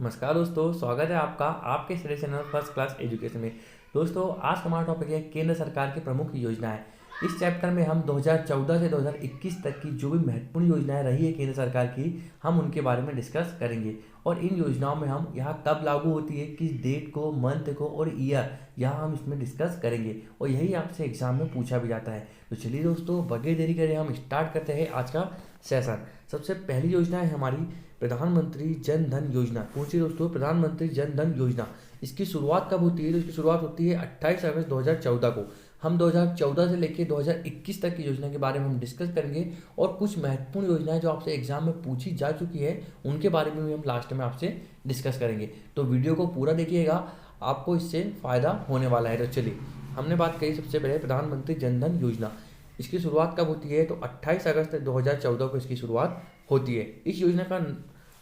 नमस्कार दोस्तों, स्वागत है आपका आपके study channel first class education में। दोस्तों, आज का हमारा टॉपिक है केंद्र सरकार की प्रमुख योजनाएं। इस चैप्टर में हम 2014 से 2021 तक की जो भी महत्वपूर्ण योजनाएं रही है केंद्र सरकार की, हम उनके बारे में डिस्कस करेंगे। और इन योजनाओं में हम यहाँ कब लागू होती है, किस डेट को, मंथ को और ईयर, यहाँ हम इसमें डिस्कस करेंगे और यही आपसे एग्जाम में पूछा भी जाता है। तो चलिए दोस्तों, बगैर देरी करे हम स्टार्ट करते हैं आज का सेशन। सबसे पहली योजना है हमारी प्रधानमंत्री जन धन योजना। कौन सी दोस्तों? प्रधानमंत्री जन धन योजना। इसकी शुरुआत कब होती है? तो इसकी शुरुआत होती है 28 अगस्त 2014 को। हम 2014 से लेकर 2021 तक की योजना के बारे में हम डिस्कस करेंगे और कुछ महत्वपूर्ण योजनाएं जो आपसे एग्जाम में पूछी जा चुकी है उनके बारे में भी हम लास्ट में आपसे डिस्कस करेंगे। तो वीडियो को पूरा देखिएगा, आपको इससे फायदा होने वाला है। तो चलिए, हमने बात करी सबसे पहले प्रधानमंत्री जन धन योजना। इसकी शुरुआत कब होती है? तो 28 अगस्त 2014 को इसकी शुरुआत होती है। इस योजना का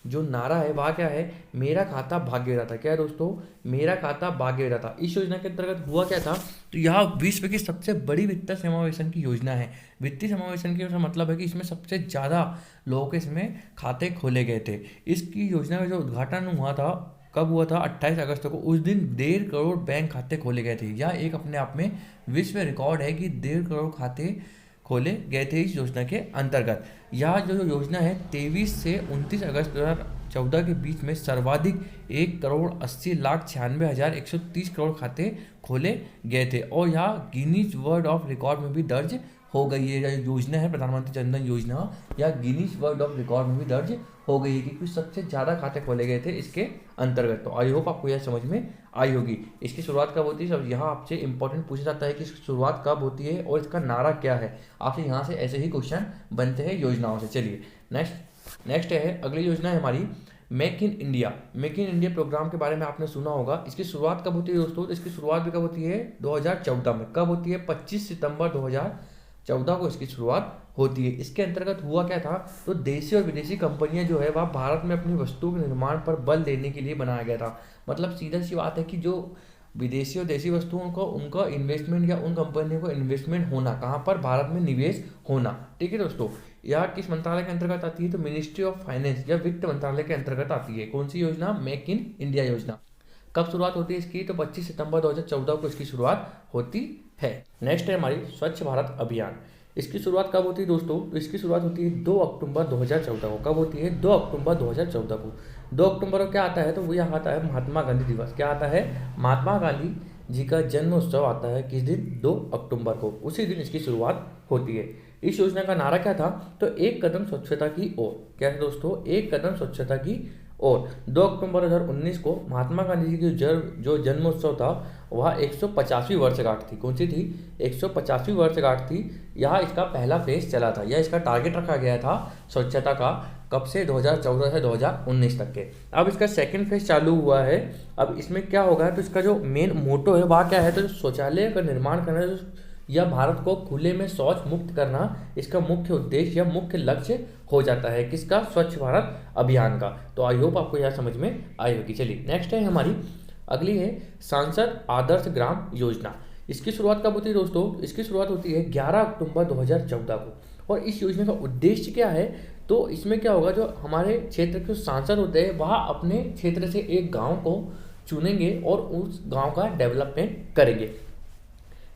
जो नारा है वह क्या है? मेरा खाता भाग्य विधाता। क्या है दोस्तों? मेरा खाता भाग्य विधाता। इस योजना के अंतर्गत हुआ क्या था? तो यह विश्व की सबसे बड़ी वित्तीय समावेशन की योजना है। वित्तीय समावेशन का मतलब है कि इसमें सबसे ज़्यादा लोगों के इसमें खाते खोले गए थे। इसकी योजना का जो उद्घाटन हुआ था, कब हुआ था? 28 अगस्त को। उस दिन 1.5 करोड़ बैंक खाते खोले गए थे। यह एक अपने आप में विश्व रिकॉर्ड है कि 1.5 करोड़ खाते खोले गए थे इस योजना के अंतर्गत। यह जो योजना है 23 से 29 अगस्त 2014 के बीच में सर्वाधिक 1,80,96,130 करोड़ खाते खोले गए थे और यह गिनीज वर्ल्ड ऑफ रिकॉर्ड में भी दर्ज हो गई है। यह योजना है प्रधानमंत्री जन धन योजना, यह गिनीज वर्ल्ड ऑफ रिकॉर्ड में भी दर्ज हो गई है क्योंकि सबसे ज़्यादा खाते खोले गए थे इसके अंतर्गत। तो आई होप आपको यह समझ में आई होगी। इसकी शुरुआत कब होती है? सब यहाँ आपसे इंपॉर्टेंट पूछा जाता है कि इसकी शुरुआत कब होती है और इसका नारा क्या है। आपसे यहाँ से ऐसे ही क्वेश्चन बनते हैं योजनाओं से। चलिए नेक्स्ट है, अगली योजना है हमारी make in India. Make in India program के बारे में आपने सुना होगा। इसकी शुरुआत कब होती है दोस्तों? तो इसकी शुरुआत भी कब होती है? 2014 में। कब होती है? 25 सितंबर 2014 को इसकी शुरुआत होती है। इसके अंतर्गत हुआ क्या था? तो देशी और विदेशी कंपनियां जो है वह भारत में अपनी वस्तुओं के निर्माण पर बल देने के लिए बनाया गया था। मतलब सीधा सी बात है कि जो विदेशी और देशी वस्तुओं को उनका इन्वेस्टमेंट या उन कंपनियों को इन्वेस्टमेंट होना, कहाँ पर? भारत में निवेश होना। ठीक है दोस्तों, यह किस मंत्रालय के अंतर्गत आती है? तो मिनिस्ट्री ऑफ फाइनेंस या वित्त मंत्रालय के अंतर्गत आती है। कौन सी योजना? मेक इन इंडिया योजना। कब शुरुआत होती है इसकी? तो 25 सितंबर 2014 को इसकी शुरुआत होती है। नेक्स्ट है हमारी स्वच्छ भारत अभियान। इसकी शुरुआत कब होती है दोस्तों? तो इसकी शुरुआत होती है 2 अक्टूबर 2014 को। कब होती है? 2 अक्टूबर 2014 को। 2 अक्टूबर को क्या आता है? तो वो यहाँ आता है महात्मा गांधी दिवस। क्या आता है? महात्मा गांधी जी का जन्म उत्सव आता है। किस दिन? 2 अक्टूबर को। उसी दिन इसकी शुरुआत होती है। इस योजना का नारा क्या था? तो एक कदम स्वच्छता की ओर। क्या है दोस्तों? एक कदम स्वच्छता की ओर। 2 अक्टूबर 2019 को महात्मा गांधी जी की जो जन्मोत्सव था वह 150वीं वर्षगांठ थी। कौन सी थी? 150वीं वर्षगांठ थी। यहाँ इसका पहला फेज चला था, या इसका टारगेट रखा गया था स्वच्छता का। कब से? 2014 से 2019 तक के। अब इसका सेकंड फेज चालू हुआ है। अब इसमें क्या होगा? तो इसका जो मेन मोटो है वह क्या है? तो शौचालय का निर्माण करना या भारत को खुले में शौच मुक्त करना, इसका मुख्य उद्देश्य या मुख्य लक्ष्य हो जाता है। किसका? स्वच्छ भारत अभियान का। तो आई होप आपको यह समझ में आई होगी। चलिए नेक्स्ट है हमारी, अगली है सांसद आदर्श ग्राम योजना। इसकी शुरुआत कब होती है दोस्तों? इसकी शुरुआत होती है 11 अक्टूबर 2014 को। और इस योजना का उद्देश्य क्या है? तो इसमें क्या होगा? जो हमारे क्षेत्र के सांसद होते हैं वह अपने क्षेत्र से एक गाँव को चुनेंगे और उस गाँव का डेवलपमेंट करेंगे।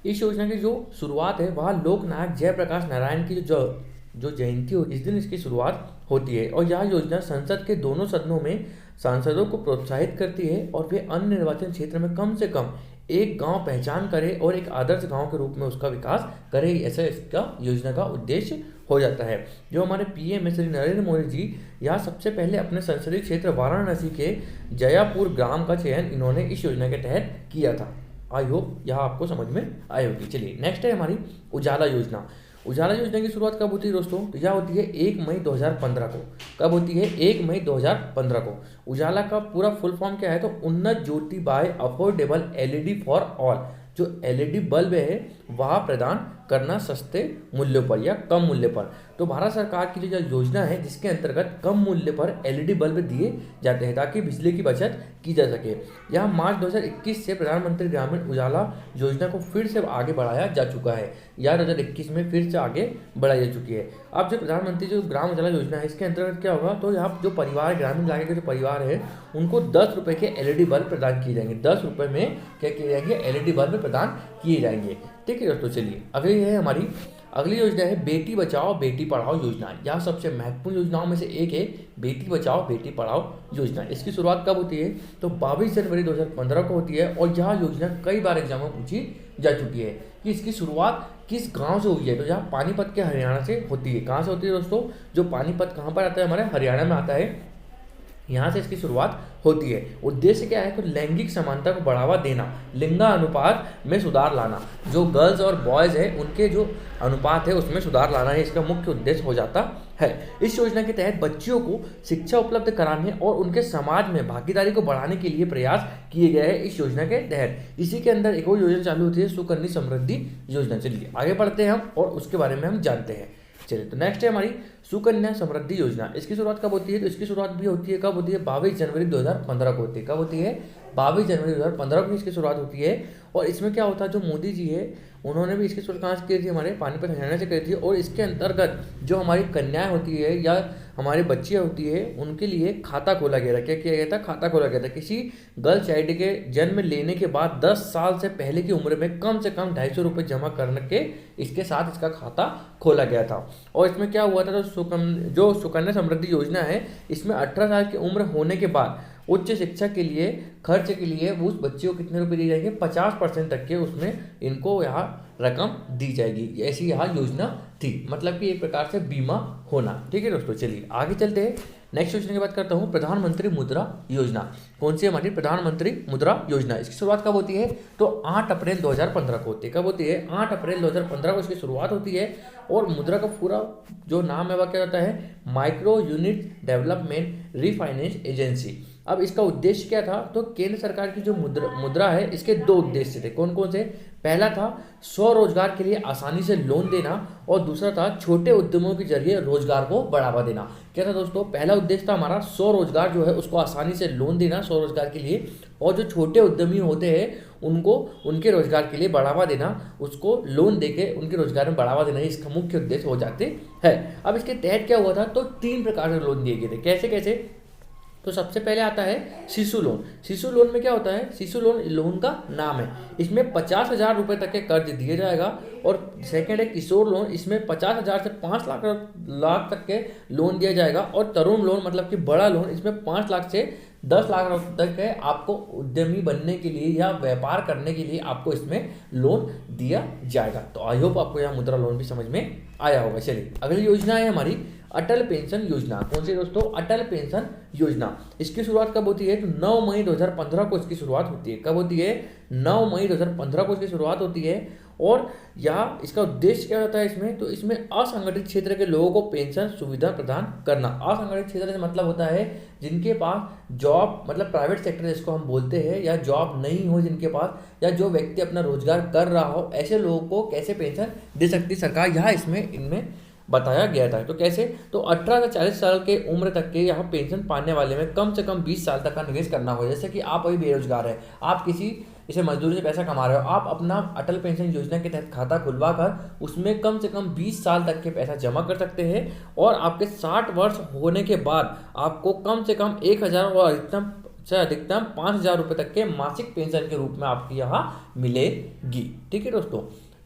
इस योजना की जो शुरुआत है वह लोकनायक जयप्रकाश नारायण की जो जयंती हो, इस दिन इसकी शुरुआत होती है। और यह योजना संसद के दोनों सदनों में सांसदों को प्रोत्साहित करती है और वे अन्य निर्वाचन क्षेत्र में कम से कम एक गांव पहचान करे और एक आदर्श गांव के रूप में उसका विकास करे। ऐसा इसका योजना का उद्देश्य हो जाता है। जो हमारे पीएम श्री नरेंद्र मोदी जी यहाँ सबसे पहले अपने संसदीय क्षेत्र वाराणसी के जयापुर ग्राम का चयन इन्होंने इस योजना के तहत किया था। आई होप यह आपको समझ में आई होगी। चलिए नेक्स्ट है हमारी उजाला योजना। उजाला योजना की शुरुआत कब होती है दोस्तों? तो यह होती है 1 मई 2015 को। कब होती है? 1 मई 2015 को। उजाला का पूरा फुल फॉर्म क्या है? तो Unnat Jyoti by affordable LED for all. जो एलईडी बल्ब है वह प्रदान करना सस्ते मूल्यों पर या कम मूल्य पर। तो भारत सरकार की जो योजना है जिसके अंतर्गत कम मूल्य पर एलईडी बल्ब दिए जाते हैं ताकि बिजली की बचत की जा सके। यह मार्च 2021 से प्रधानमंत्री ग्रामीण उजाला योजना को फिर से आगे बढ़ाया जा चुका है। या 2021 में फिर से आगे बढ़ाई जा चुकी है। अब जो प्रधानमंत्री जो ग्राम उजाला योजना है इसके अंतर्गत क्या होगा, तो यहाँ जो परिवार ग्रामीण इलाके के जो परिवार है उनको 10 रुपये के एलईडी बल्ब प्रदान किए जाएंगे। 10 रुपये में क्या किए जाएंगे, एलईडी बल्ब प्रदान किए जाएंगे। ठीक है दोस्तों, चलिए अगली है हमारी अगली योजना है बेटी बचाओ बेटी पढ़ाओ योजना। यह सबसे महत्वपूर्ण योजनाओं में से एक है, बेटी बचाओ बेटी पढ़ाओ योजना। इसकी शुरुआत कब होती है, तो 22 जनवरी 2015 को होती है और यह योजना कई बार एग्जाम में पूछी जा चुकी है कि इसकी शुरुआत किस गांव से हुई है। तो यहाँ पानीपत के हरियाणा से होती है। कहाँ से होती है दोस्तों, जो पानीपत कहाँ पर आता है, हमारे हरियाणा में आता है, यहाँ से इसकी शुरुआत होती है। उद्देश्य क्या है, तो लैंगिक समानता को बढ़ावा देना, लिंगानुपात में सुधार लाना, जो गर्ल्स और बॉयज़ है उनके जो अनुपात है उसमें सुधार लाना है, इसका मुख्य उद्देश्य हो जाता है। इस योजना के तहत बच्चियों को शिक्षा उपलब्ध कराने और उनके समाज में भागीदारी को बढ़ाने के लिए प्रयास किए गए हैं इस योजना के तहत। इसी के अंदर एक और योजना चालू होती है, सुकन्या समृद्धि योजना। चलिए आगे बढ़ते हैं हम और उसके बारे में हम जानते हैं। चलिए तो नेक्स्ट है हमारी सुकन्या समृद्धि योजना। इसकी शुरुआत कब होती है, तो इसकी शुरुआत भी होती है कब होती है, 22 जनवरी 2015 को होती है। कब होती है, 22 जनवरी 2015 को इसकी शुरुआत होती है। और इसमें क्या होता है, जो मोदी जी है उन्होंने भी इसकी शुरुआत कहाँ से की थी, हमारे पानीपत हरियाणा से करी थी। और इसके अंतर्गत जो हमारी कन्याएं होती है या हमारी बच्चियाँ होती है उनके लिए खाता खोला गया था। क्या किया गया था, खाता खोला गया था। किसी गर्ल चाइल्ड के जन्म लेने के बाद 10 साल से पहले की उम्र में कम से कम 250 रुपये जमा करने के इसके साथ इसका खाता खोला गया था। और इसमें क्या हुआ था, जो सुकन्या समृद्धि योजना है इसमें 18 साल की उम्र होने के बाद उच्च शिक्षा के लिए खर्च के लिए उस बच्चे को कितने रुपए दिए जाएंगे, 50% तक के उसमें इनको यहाँ रकम दी जाएगी। ऐसी यहाँ योजना थी, मतलब कि एक प्रकार से बीमा होना। ठीक है दोस्तों, चलिए आगे चलते हैं। नेक्स्ट योजना की बात करता हूँ, प्रधानमंत्री मुद्रा योजना। कौन सी हमारी प्रधानमंत्री मुद्रा योजना। इसकी शुरुआत कब होती है, तो 8 अप्रैल 2015 को होती है। कब होती है, 8 अप्रैल 2015 को इसकी शुरुआत होती है। और मुद्रा का पूरा जो नाम है वह क्या होता है, micro unit development refinance agency. अब इसका उद्देश्य क्या था, तो केंद्र सरकार की जो मुद्रा है इसके 2 उद्देश्य थे। कौन कौन से, पहला था स्वरोजगार के लिए आसानी से लोन देना और दूसरा था छोटे उद्यमों के जरिए रोजगार को बढ़ावा देना। क्या था दोस्तों, पहला उद्देश्य था हमारा स्वरोजगार जो है उसको आसानी से लोन देना स्वरोजगार के लिए, और जो छोटे उद्यमी होते हैं उनको उनके रोजगार के लिए बढ़ावा देना, उसको लोन देके उनके रोजगार में बढ़ावा देना, इसका मुख्य उद्देश्य हो जाते हैं। अब इसके तहत क्या हुआ था, तो 3 प्रकार के लोन दिए गए थे। कैसे कैसे, तो सबसे पहले आता है शिशु लोन। शिशु लोन में क्या होता है, शिशु लोन का नाम है, इसमें 50,000 रुपये तक के कर्ज दिए जाएगा। और सेकंड है किशोर लोन, इसमें 50,000 से 5 लाख तक के लोन दिया जाएगा। और तरुण लोन मतलब कि बड़ा लोन, इसमें 5 लाख से 10 लाख रुपये तक है आपको उद्यमी बनने के लिए या व्यापार करने के लिए आपको इसमें लोन दिया जाएगा। तो आई होप आपको यहाँ मुद्रा लोन भी समझ में आया होगा। चलिए अगली योजना है हमारी अटल पेंशन योजना। कौन सी दोस्तों, अटल पेंशन योजना। इसकी शुरुआत कब होती है, तो 9 मई 2015 को इसकी शुरुआत होती है। कब होती है, 9 मई 2015 को इसकी शुरुआत होती है। और यहाँ इसका उद्देश्य क्या होता है इसमें, तो इसमें असंगठित क्षेत्र के लोगों को पेंशन सुविधा प्रदान करना। असंगठित क्षेत्र से मतलब होता है जिनके पास जॉब मतलब प्राइवेट सेक्टर जिसको हम बोलते हैं, या जॉब नहीं हो जिनके पास, या जो व्यक्ति अपना रोजगार कर रहा हो, ऐसे लोगों को कैसे पेंशन दे सकती सरकार, यहाँ इसमें इनमें बताया गया था। तो कैसे, तो 18 से 40 साल के उम्र तक के यहाँ पेंशन पाने वाले में कम से कम 20 साल तक का निवेश करना हो। जैसे कि आप अभी बेरोजगार है, आप किसी इसे मजदूरी से पैसा कमा रहे हो, आप अपना अटल पेंशन योजना के तहत खाता खुलवा कर उसमें कम से कम 20 साल तक के पैसा जमा कर सकते हैं। और आपके 60 वर्ष होने के बाद आपको कम से कम 1,000 और अधिकतम से अधिकतम 5,000 रुपये तक के मासिक पेंशन के रूप में आपकी यहाँ मिलेगी। ठीक है दोस्तों,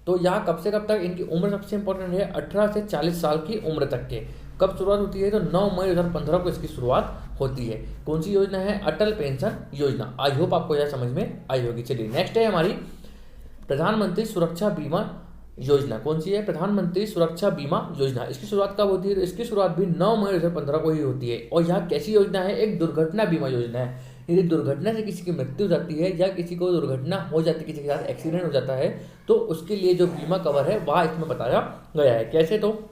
तो यहाँ कब से कब तक इनकी उम्र सबसे इंपॉर्टेंट है, 18 से 40 साल की उम्र तक के। कब शुरुआत होती है, तो 9 मई 2015 को इसकी शुरुआत होती है। कौन सी योजना है, अटल पेंशन योजना। आई होप आपको यह समझ में आई होगी। चलिए नेक्स्ट है हमारी प्रधानमंत्री सुरक्षा बीमा योजना। कौन सी है, प्रधानमंत्री सुरक्षा बीमा योजना। इसकी शुरुआत कब होती है, तो इसकी शुरुआत भी 9 मई 2015 को ही होती है। और यह कैसी योजना है, एक दुर्घटना बीमा योजना है। यदि दुर्घटना से किसी की मृत्यु हो जाती है या किसी को दुर्घटना हो जाती है, किसी के साथ एक्सीडेंट हो जाता है, तो उसके लिए जो बीमा कवर है वह इसमें बताया गया है। कैसे, तो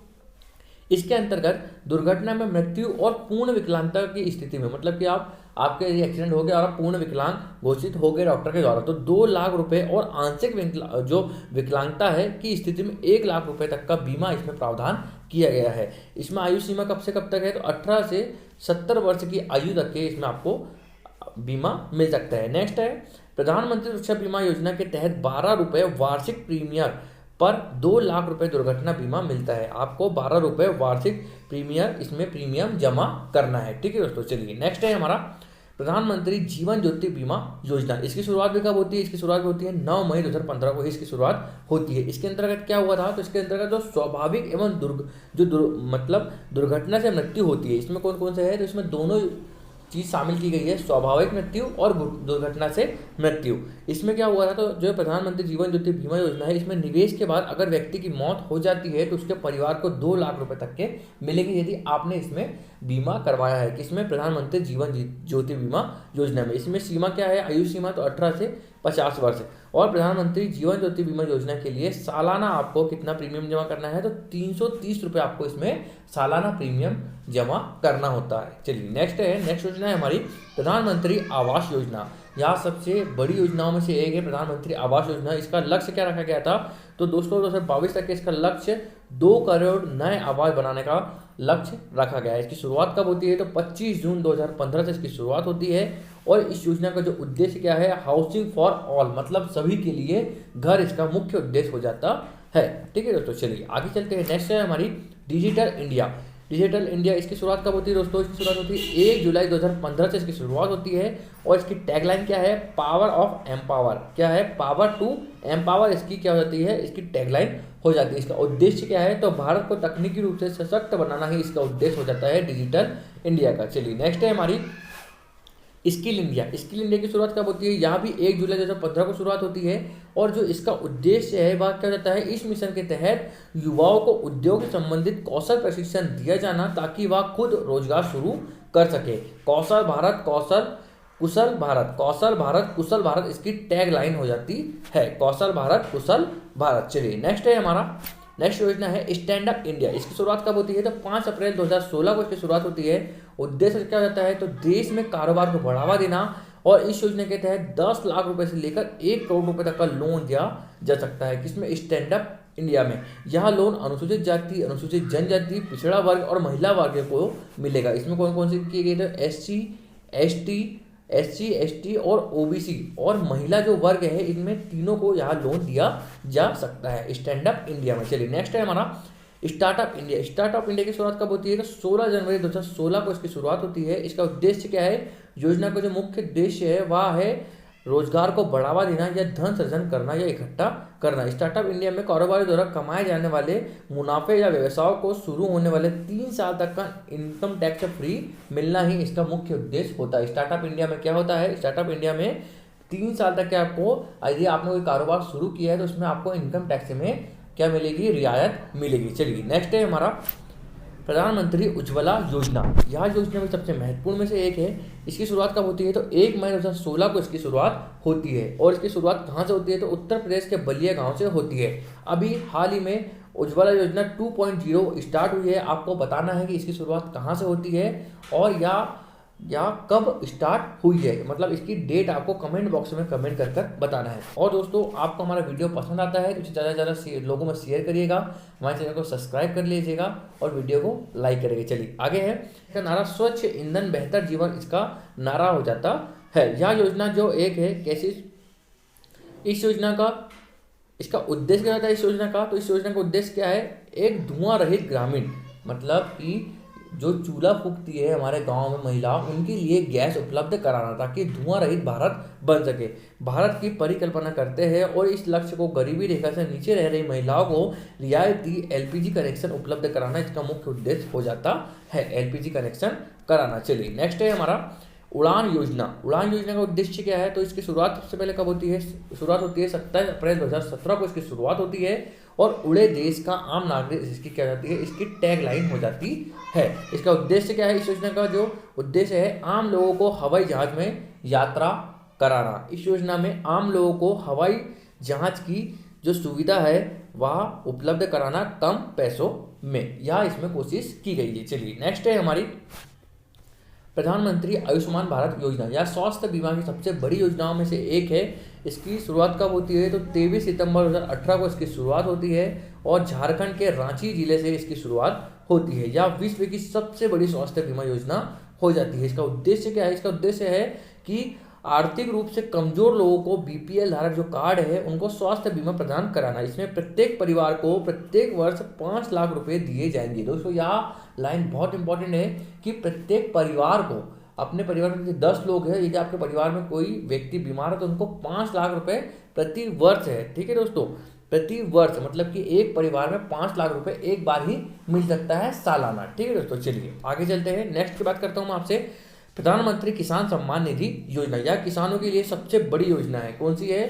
इसके अंतर्गत दुर्घटना में मृत्यु और पूर्ण विकलांगता की स्थिति में, मतलब कि आपके एक्सीडेंट हो गया और आप पूर्ण विकलांग घोषित हो गए डॉक्टर के द्वारा, तो 2 लाख रुपए और आंशिक जो विकलांगता है की स्थिति में 1 लाख रुपए तक का बीमा इसमें प्रावधान किया गया है। इसमें आयु सीमा कब से कब तक है, तो 18 से 70 वर्ष की आयु तक के इसमें आपको बीमा मिल सकता है। नेक्स्ट है प्रधानमंत्री सुरक्षा बीमा योजना के तहत 12 रुपए वार्षिक प्रीमियर पर 2 लाख रुपए दुर्घटना बीमा मिलता है। आपको 12 रुपए वार्षिक इसमें प्रीमियम जमा करना है। ठीक है दोस्तों, चलिए नेक्स्ट है हमारा प्रधानमंत्री जीवन ज्योति बीमा योजना। इसकी शुरुआत भी कब होती है, इसकी शुरुआत होती है 9 मई 2015 को इसकी शुरुआत होती है। इसके अंतर्गत क्या हुआ था, तो इसके अंतर्गत जो स्वाभाविक एवं मतलब दुर्घटना से मृत्यु होती है, इसमें कौन कौन से है, तो इसमें दोनों चीज शामिल की गई है, स्वाभाविक मृत्यु और दुर्घटना से मृत्यु। इसमें क्या हुआ था, तो जो प्रधानमंत्री जीवन ज्योति बीमा योजना है, इसमें निवेश के बाद अगर व्यक्ति की मौत हो जाती है तो उसके परिवार को 2 लाख रुपए तक के मिलेंगे यदि आपने इसमें बीमा करवाया है। किसमें, प्रधानमंत्री जीवन ज्योति बीमा योजना में। इसमें सीमा क्या है, आयु सीमा तो 18 से 50 वर्ष। और प्रधानमंत्री जीवन ज्योति बीमा योजना के लिए सालाना आपको कितना प्रीमियम जमा करना है, तो 330 रुपये आपको इसमें सालाना प्रीमियम जमा करना होता है। चलिए नेक्स्ट योजना है हमारी प्रधानमंत्री आवास योजना। यहाँ सबसे बड़ी योजनाओं में से एक है प्रधानमंत्री आवास योजना। इसका लक्ष्य क्या रखा गया था, तो दोस्तों 2022 तक इसका लक्ष्य 2 करोड़ नए आवास बनाने का लक्ष्य रखा गया है। इसकी शुरुआत कब होती है, तो 25 जून 2015 से इसकी शुरुआत होती है। और इस योजना का जो उद्देश्य क्या है, हाउसिंग फॉर ऑल, मतलब सभी के लिए घर इसका मुख्य उद्देश्य हो जाता है। ठीक है दोस्तों, चलिए आगे चलते हैं। नेक्स्ट है हमारी डिजिटल इंडिया। इसकी शुरुआत कब होती है दोस्तों, इसकी शुरुआत होती है 1 जुलाई 2015 से इसकी शुरुआत होती है। और इसकी टैगलाइन क्या है, पावर ऑफ एम्पावर। क्या है, पावर टू एम्पावर इसकी क्या हो जाती है, इसकी टैगलाइन हो जाती है। इसका उद्देश्य क्या है, तो भारत को तकनीकी रूप से सशक्त बनाना ही इसका उद्देश्य हो जाता है डिजिटल इंडिया का। चलिए नेक्स्ट है हमारी स्किल इंडिया की शुरुआत कब होती है, यहाँ भी 1 जुलाई 2015 को शुरुआत होती है। और जो इसका उद्देश्य है वह क्या जाता है, इस मिशन के तहत युवाओं को उद्योग से संबंधित कौशल प्रशिक्षण दिया जाना ताकि वह खुद रोजगार शुरू कर सके। कौशल भारत कुशल भारत इसकी टैग लाइन हो जाती है, कौशल भारत कुशल भारत। चलिए नेक्स्ट योजना है स्टैंड अप इंडिया। इसकी शुरुआत कब होती है, तो 5 अप्रैल 2016 को इसकी शुरुआत होती है। उद्देश्य क्या होता है, तो देश में कारोबार को बढ़ावा देना। और इस योजना के तहत 10 लाख रुपए से लेकर 1 करोड़ रुपए तक का लोन दिया जा सकता है। किसमें, स्टैंड अप इंडिया में। यह लोन अनुसूचित जाति, अनुसूचित जनजाति, पिछड़ा वर्ग और महिला वर्ग को मिलेगा। इसमें कौन कौन से किए गए थे, SC, ST और OBC और महिला जो वर्ग है, इनमें तीनों को यहाँ लोन दिया जा सकता है स्टैंड अप इंडिया में। चलिए नेक्स्ट है हमारा स्टार्टअप इंडिया की शुरुआत कब होती है, तो 16 जनवरी 2016 को इसकी शुरुआत होती है। इसका उद्देश्य क्या है, योजना का जो मुख्य उद्देश्य है वह है रोजगार को बढ़ावा देना या धन सृजन करना या इकट्ठा करना। स्टार्टअप इंडिया में कारोबारी द्वारा कमाए जाने वाले मुनाफे या व्यवसायों को शुरू होने वाले 3 साल तक का इनकम टैक्स फ्री मिलना ही इसका मुख्य उद्देश्य होता है। स्टार्टअप इंडिया में क्या होता है, स्टार्टअप इंडिया में 3 साल तक के आपको, यदि आपने कोई कारोबार शुरू किया है तो उसमें आपको इनकम टैक्स में क्या मिलेगी, रियायत मिलेगी। चलिए नेक्स्ट है हमारा प्रधानमंत्री उज्ज्वला योजना। यह योजना में सबसे महत्वपूर्ण में से एक है। इसकी शुरुआत कब होती है, तो 1 मई 2016 को इसकी शुरुआत होती है। और इसकी शुरुआत कहाँ से होती है, तो उत्तर प्रदेश के बलिया गांव से होती है। अभी हाल ही में उज्ज्वला योजना 2.0 स्टार्ट हुई है। आपको बताना है कि इसकी शुरुआत कहाँ से होती है और या कब स्टार्ट हुई है, मतलब इसकी डेट आपको कमेंट बॉक्स में कमेंट कर बताना है। और दोस्तों आपको हमारा वीडियो पसंद आता है तो इसे ज़्यादा से ज़्यादा लोगों में शेयर करिएगा, हमारे चैनल को सब्सक्राइब कर लीजिएगा और वीडियो को लाइक करिएगा। चलिए आगे है, इसका नारा स्वच्छ ईंधन बेहतर जीवन इसका नारा हो जाता है। यह योजना जो एक है कैसी, इस योजना का इसका उद्देश्य क्या होता है, इस योजना का, तो इस योजना का उद्देश्य क्या है, एक धुआं रहित ग्रामीण, मतलब कि जो चूल्हा फूकती है हमारे गांव में महिला, उनके लिए गैस उपलब्ध कराना ताकि धुआं रहित भारत बन सके। भारत की परिकल्पना करते हैं और इस लक्ष्य को गरीबी रेखा से नीचे रह रही महिलाओं को रियायती LPG कनेक्शन उपलब्ध कराना इसका मुख्य उद्देश्य हो जाता है, LPG कनेक्शन कराना। चलिए नेक्स्ट है हमारा उड़ान योजना का उद्देश्य क्या है, तो इसकी शुरुआत सबसे पहले कब होती है, शुरुआत होती है 27 अप्रैल 2017 को इसकी शुरुआत होती है। और उड़े देश का आम नागरिक इसकी क्या जाती है, इसकी टैग लाइन हो जाती है। इसका उद्देश्य क्या है, इस योजना का जो उद्देश्य है आम लोगों को हवाई जहाज में यात्रा कराना। इस योजना में आम लोगों को हवाई जहाज की जो सुविधा है वह उपलब्ध कराना कम पैसों में, यह इसमें कोशिश की गई है। चलिए नेक्स्ट है हमारी प्रधानमंत्री आयुष्मान भारत योजना, यह स्वास्थ्य बीमा की सबसे बड़ी योजनाओं में से एक है। इसकी शुरुआत कब होती है? तो 23 सितंबर 2018 को इसकी शुरुआत होती है और झारखंड के रांची जिले से इसकी शुरुआत होती है। यह विश्व की सबसे बड़ी स्वास्थ्य बीमा योजना हो जाती है। इसका उद्देश्य क्या है? इसका उद्देश्य है कि आर्थिक रूप से कमजोर लोगों को बीपीएल धारक जो कार्ड है उनको स्वास्थ्य बीमा प्रदान कराना। इसमें प्रत्येक परिवार को प्रत्येक वर्ष 5 लाख रुपए दिए जाएंगे। दोस्तों यह लाइन बहुत इंपॉर्टेंट है कि प्रत्येक परिवार को, अपने परिवार में 10 लोग हैं, यदि आपके परिवार में कोई व्यक्ति बीमार है तो उनको 5 लाख रुपए प्रति वर्ष है। ठीक है दोस्तों, प्रति वर्ष मतलब कि एक परिवार में 5 लाख रुपए एक बार ही मिल सकता है सालाना। ठीक है दोस्तों, चलिए आगे चलते हैं। नेक्स्ट की बात करता हूँ मैं आपसे, प्रधानमंत्री किसान सम्मान निधि योजना। यह किसानों के लिए सबसे बड़ी योजना है। कौन सी है?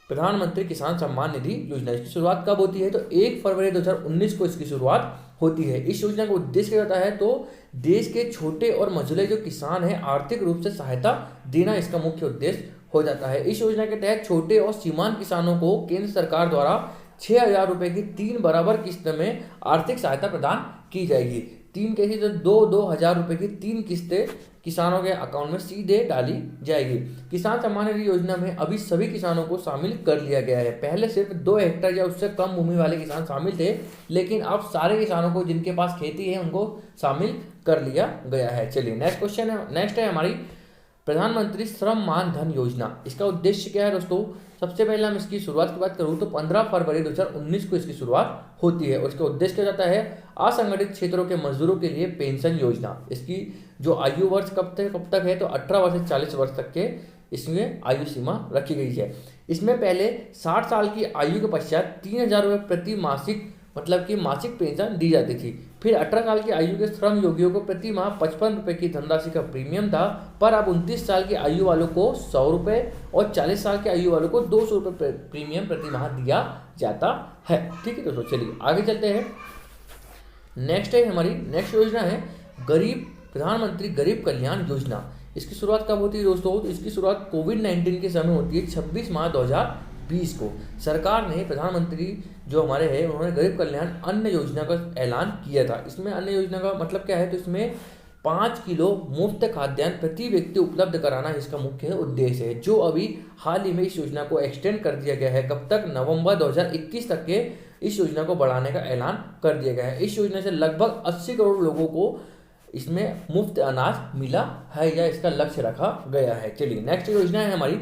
प्रधानमंत्री किसान सम्मान निधि योजना। इसकी शुरुआत कब होती है? तो 1 फरवरी 2019 को इसकी शुरुआत होती है। इस योजना का उद्देश्य क्या होता है? तो देश के छोटे और मझोले जो किसान हैं आर्थिक रूप से सहायता देना इसका मुख्य उद्देश्य हो जाता है। इस योजना के तहत छोटे और सीमांत किसानों को केंद्र सरकार द्वारा 6,000 रुपए की 3 बराबर किस्त में आर्थिक सहायता प्रदान की जाएगी। 3 कैसे? तो 2-2 हजार रुपए की 3 किस्तें किसानों के अकाउंट में सीधे डाली जाएगी। किसान सम्मान निधि योजना में अभी सभी किसानों को शामिल कर लिया गया है। पहले सिर्फ 2 हेक्टेयर या उससे कम भूमि वाले किसान शामिल थे, लेकिन अब सारे किसानों को जिनके पास खेती है उनको शामिल कर लिया गया है। चलिए नेक्स्ट क्वेश्चन है, नेक्स्ट है हमारी प्रधानमंत्री श्रम मान धन योजना। इसका उद्देश्य क्या है दोस्तों? सबसे पहले हम इसकी शुरुआत की बात करूँ तो 15 फरवरी 2019 को इसकी शुरुआत होती है और इसका उद्देश्य क्या जाता है? असंगठित क्षेत्रों के मजदूरों के लिए पेंशन योजना। इसकी जो आयु वर्ष कब तक है? तो 18 वर्ष से 40 वर्ष तक के इसमें आयु सीमा रखी गई है। इसमें पहले 60 साल की आयु के पश्चात 3,000 रुपये प्रति मासिक मतलब कि मासिक पेंशन दी जाती थी। फिर 18 साल की आयु के श्रम योगियों को प्रति माह 55 रुपये की धनराशि का प्रीमियम था, पर अब 29 साल की आयु वालों को 100 रुपये और 40 साल की आयु वालों को 200 रुपये प्रीमियम प्रति माह दिया जाता है। ठीक है दोस्तों, चलिए आगे चलते हैं। नेक्स्ट है हमारी नेक्स्ट योजना है प्रधानमंत्री गरीब कल्याण योजना। इसकी शुरुआत कब होती है दोस्तों? तो इसकी शुरुआत कोविड-19 के समय होती है 26 मार्च 2020 को। सरकार ने प्रधानमंत्री जो हमारे हैं उन्होंने गरीब कल्याण अन्न योजना का ऐलान किया था। इसमें अन्न योजना का मतलब क्या है? तो इसमें 5 किलो मुफ्त खाद्यान्न प्रति व्यक्ति उपलब्ध कराना इसका मुख्य उद्देश्य है, जो अभी हाल ही में इस योजना को एक्सटेंड कर दिया गया है। कब तक? नवंबर 2021 तक के इस योजना को बढ़ाने का ऐलान कर दिया गया है। इस योजना से लगभग 80 करोड़ लोगों को इसमें मुफ्त अनाज मिला है या इसका लक्ष्य रखा गया है। चलिए नेक्स्ट योजना है हमारी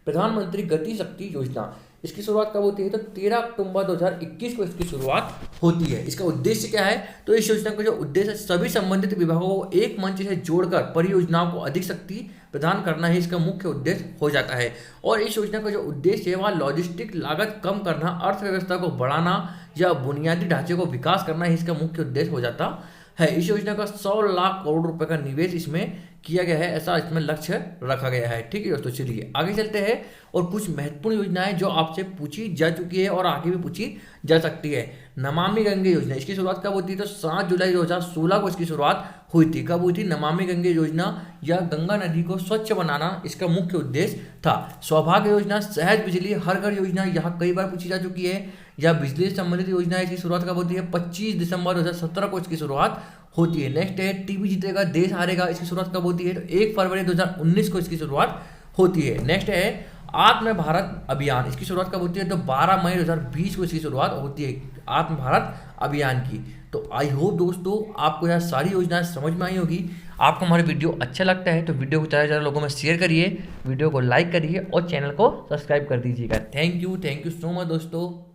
प्रधानमंत्री गति शक्ति योजना। इसकी शुरुआत कब होती है? तो 13 अक्टूबर 2021 को इसकी शुरुआत होती है। इसका उद्देश्य क्या है? तो इस योजना का जो उद्देश्य है सभी संबंधित विभागों को एक मंच से जोड़कर परियोजनाओं को अधिक शक्ति प्रदान करना ही इसका मुख्य उद्देश्य हो जाता है। और इस योजना का जो उद्देश्य है वह लॉजिस्टिक लागत कम करना, अर्थव्यवस्था को बढ़ाना या बुनियादी ढांचे को विकास करना ही इसका मुख्य उद्देश्य हो जाता है। इस योजना का 100 लाख करोड़ रुपए का निवेश इसमें किया गया है, ऐसा इसमें लक्ष्य रखा गया है। ठीक है दोस्तों, चलिए आगे चलते हैं और कुछ महत्वपूर्ण योजनाएं जो आपसे पूछी जा चुकी है और आगे भी पूछी जा सकती है। नमामि गंगे योजना, इसकी शुरुआत कब होती है? तो 7 जुलाई 2016 को इसकी शुरुआत हुई थी। कब हुई थी? नमामि गंगे योजना या गंगा नदी को स्वच्छ बनाना इसका मुख्य उद्देश्य था। सौभाग्य योजना, सहज बिजली हर घर योजना यहाँ कई बार पूछी जा चुकी है। या बिजली से संबंधित योजना है, इसकी शुरुआत कब होती है? 25 दिसंबर 2017 को इसकी शुरुआत होती है। नेक्स्ट है टीबी जीतेगा देश हारेगा, इसकी शुरुआत कब होती है? तो 1 फरवरी 2019 को इसकी शुरुआत होती है। नेक्स्ट है आत्म भारत अभियान, इसकी शुरुआत कब होती है? तो 12 मई 2020 को इसकी शुरुआत होती है आत्म भारत अभियान की। तो आई होप दोस्तों आपको यह सारी योजनाएं समझ में आई होगी। आपको हमारे वीडियो अच्छा लगता है तो वीडियो को ज़्यादा से ज़्यादा लोगों में शेयर करिए, वीडियो को लाइक करिए और चैनल को सब्सक्राइब कर दीजिएगा। थैंक यू सो मच दोस्तों।